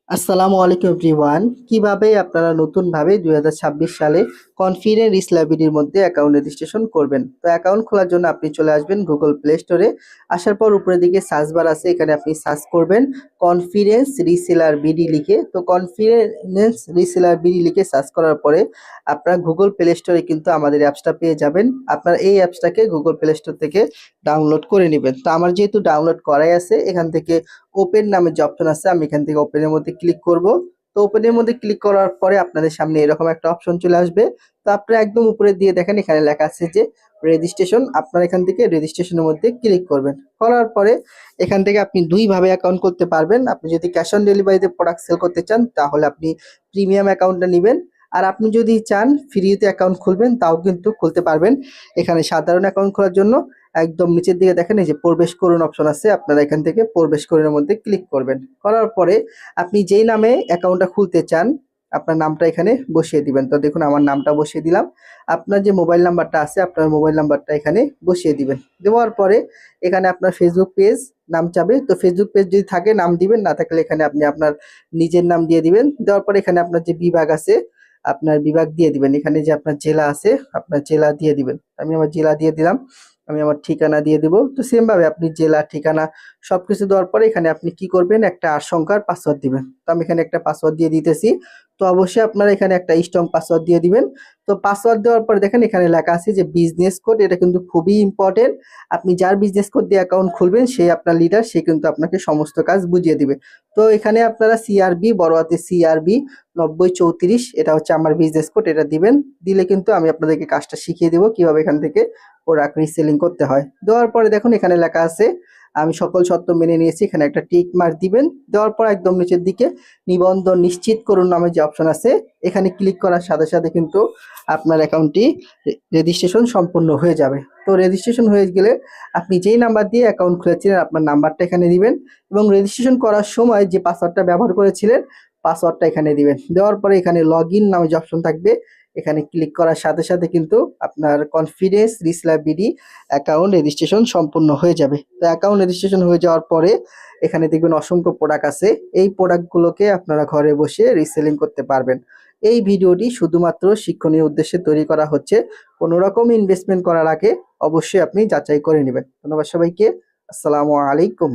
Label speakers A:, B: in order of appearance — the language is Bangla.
A: আসসালামু আলাইকুম এভরিওয়ান। কিভাবে আপনারা নতুনভাবে 2026 সালে কনফিডেন্ট রিসলাবিলিটির মধ্যে অ্যাকাউন্ট রেজিস্ট্রেশন করবেন। তো অ্যাকাউন্ট খোলার জন্য আপনি চলে আসবেন গুগল প্লে স্টোরে। আসার পর উপরের দিকে সার্চ বার আছে, এখানে আপনি সার্চ করবেন কনফিডেন্স রিসেলার বিডি লিখে। তো কনফিডেন্স রিসেলার বিডি লিখে সার্চ করার পরে আপনারা গুগল প্লে স্টোরে কিন্তু আমাদের অ্যাপসটা পেয়ে যাবেন। আপনারা এই অ্যাপসটাকে গুগল প্লে স্টোর থেকে ডাউনলোড করে নেবেন। তো আমার যেহেতু ডাউনলোড করাই আছে, এখান থেকে ওপেন নামে যে অপশন আছে, আমি এখান থেকে ওপেনের মধ্যে ক্লিক করব। তো ওপেনের মধ্যে ক্লিক করার পরে আপনাদের সামনে এরকম একটা অপশন চলে আসবে। তো আপনারা একদম উপরে দিয়ে দেখেন এখানে লেখা আছে যে রেজিস্ট্রেশন। আপনারা এখান থেকে রেজিস্ট্রেশনের মধ্যে ক্লিক করবেন। করার পরে এখান থেকে আপনি দুইভাবে অ্যাকাউন্ট করতে পারবেন। আপনি যদি ক্যাশ অন ডেলিভারিতে প্রোডাক্ট সেল করতে চান তাহলে আপনি প্রিমিয়াম অ্যাকাউন্টটা নেবেন। আর আপনি যদি চান ফ্রিতে অ্যাকাউন্ট খুলবেন তাও কিন্তু খুলতে পারবেন। এখানে সাধারণ অ্যাকাউন্ট খোলার জন্য একদম নিচের দিকে দেখেন এই যে প্রবেশ করুন অপশন আছে, আপনারা এখান থেকে প্রবেশ করুনের মধ্যে ক্লিক করবেন। করার পরে আপনি যেই নামে অ্যাকাউন্টটা খুলতে চান আপনার নামটা এখানে বসিয়ে দিবেন। তো দেখুন আমার নামটা বসিয়ে দিলাম। আপনার যে মোবাইল নাম্বারটা আছে আপনার মোবাইল নাম্বারটা এখানে বসিয়ে দিবেন। দেওয়ার পরে এখানে আপনার ফেসবুক পেজ নাম চাবে। তো ফেসবুক পেজ যদি থাকে নাম দিবেন, না থাকলে এখানে আপনি আপনার নিজের নাম দিয়ে দিবেন। দেওয়ার পরে এখানে আপনার যে বিভাগ আছে আপনার বিভাগ দিয়ে দিবেন। এখানে যে আপনার জেলা আছে আপনার জেলা দিয়ে দিবেন। আমি আমার জেলা দিয়ে দিলাম। আমি আমার ঠিকানা দিয়ে দিব। তো সেম ভাবে আপনি জেলা ঠিকানা সবকিছু দেওয়ার পরে এখানে আপনি কি করবেন, একটা ৮ সংখ্যার পাসওয়ার্ড দিবেন। তো আমি এখানে একটা পাসওয়ার্ড দিয়ে দিতেছি। তো অবশ্যই আপনারা এখানে একটা স্ট্রং পাসওয়ার্ড দিয়ে দিবেন। তো পাসওয়ার্ড দেওয়ার পরে দেখেন এখানে লেখা আছে যে বিজনেস কোড, এটা কিন্তু খুবই ইম্পর্টেন্ট। আপনি যার বিজনেস কোড দিয়ে অ্যাকাউন্ট খুলবেন সে আপনার লিডার, সে কিন্তু আপনাকে সমস্ত কাজ বুঝিয়ে দিবে। তো এখানে আপনারা সিআরবি বড় হাতে সিআরবি 9034 এটা হচ্ছে আমার বিজনেস কোড, এটা দিবেন। দিলে কিন্তু আমি আপনাদেরকে কাজটা শিখিয়ে দেবো কিভাবে এখান থেকে প্রোডাক্ট রিসেলিং করতে হয়। দেওয়ার পরে দেখুন এখানে লেখা আছে আমি সকল শর্ত মেনে নিয়েছি, এখানে একটা টিক মার্ক দিবেন। দেওয়ার পর একদম নিচের দিকে নিবন্ধন নিশ্চিত করুন নামে যে অপশন আছে এখানে ক্লিক করার সাথে সাথে কিন্তু আপনার অ্যাকাউন্টটি রেজিস্ট্রেশন সম্পূর্ণ হয়ে যাবে। তো রেজিস্ট্রেশন হয়ে গেলে আপনি যেই নাম্বার দিয়ে অ্যাকাউন্ট খুলেছিলেন আপনার নাম্বারটা এখানে দিবেন এবং রেজিস্ট্রেশন করার সময় যে পাসওয়ার্ডটা ব্যবহার করেছিলেন পাসওয়ার্ডটা এখানে দিবেন। দেওয়ার পরে এখানে লগ ইন নামে যে অপশন থাকবে এখানে ক্লিক করার সাথে সাথে কিন্তু আপনার কনফিডেন্স রিসলাবিলিটি অ্যাকাউন্ট রেজিস্ট্রেশন সম্পূর্ণ হয়ে যাবে। তো অ্যাকাউন্ট রেজিস্ট্রেশন হয়ে যাওয়ার পরে এখানে দেখবেন অসংখ্য প্রোডাক্ট আছে। এই প্রোডাক্টগুলোকে আপনারা ঘরে বসে রিসেলিং করতে পারবেন। এই ভিডিওটি শুধুমাত্র শিক্ষণীয় উদ্দেশ্যে তৈরি করা হচ্ছে। কোনো রকম ইনভেস্টমেন্ট করার আগে অবশ্যই আপনি যাচাই করে নেবেন। ধন্যবাদ সবাইকে। আসসালামু আলাইকুম।